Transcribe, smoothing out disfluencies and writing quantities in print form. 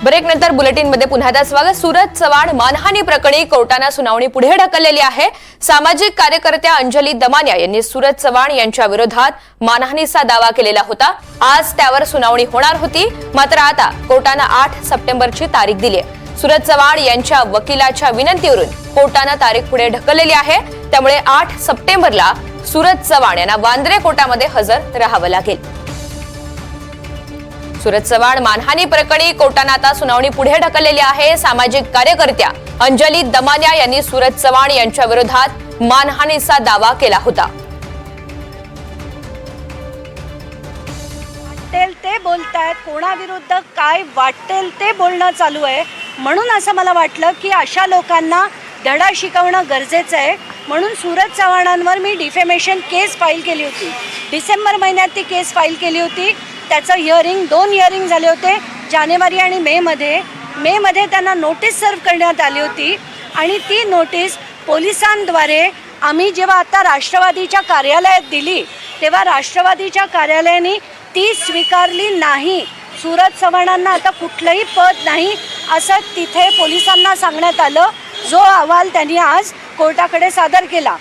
ब्रेकनंतर बुलेटिनमध्ये पुन्हा एकदा स्वागत। सूरज चव्हाण मानहानी प्रकरणी कोर्टाने सुनावणी पुढे ढकललेली आहे। सामाजिक कार्यकर्त्या अंजली दमानिया यांनी सूरज चव्हाण यांच्या विरोधात मानहानीचा दावा केलेला होता। आज त्यावर सुनावणी होणार होती, मात्र आता कोर्टाने 8 सप्टेंबरची तारीख दिली आहे। सूरज चव्हाण यांच्या वकिलाच्या विनंतीवरून कोर्टाने तारीख पुढे ढकललेली आहे, त्यामुळे 8 सप्टेंबरला सूरज चव्हाण यांना वांद्रे कोर्टामध्ये हजर राहावं लागेल। सूरज चव्हाण मानहानी प्रकरणी कोर्टाने आता सुनावणी पुढे ढकललेली आहे। सामाजिक कार्यकर्त्या अंजली दमानिया यांनी सूरज चव्हाण यांच्या विरोधात मानहानीचा दावा केला होता। वाटेल ते बोलतायत, कोणाविरुद्ध काय वाटेल ते बोलणं चालू आहे, म्हणून असं मला वाटलं की अशा लोकांना धडा शिकवणं गरजेचं आहे। म्हणून सूरज चव्हाणांवर मी डिफेमेशन केस फाईल केली होती। डिसेंबर महिन्यात ती केस फाईल केली होती। त्याचं हिअरिंग 2 हिअरिंग झाले होते, जानेवारी आणि मे मध्ये त्यांना नोटीस सर्व करण्यात आली होती आणि ती नोटीस पोलिसांद्वारे आम्ही जेव्हा आता राष्ट्रवादीच्या कार्यालयात दिली तेव्हा राष्ट्रवादीच्या कार्यालयाने ती स्वीकारली नाही। सूरज चव्हाणांना आता कुठलंही पद नाही असं तिथे पोलिसांना सांगण्यात आलं, जो अहवाल त्यांनी आज कोर्टाकडे सादर केला।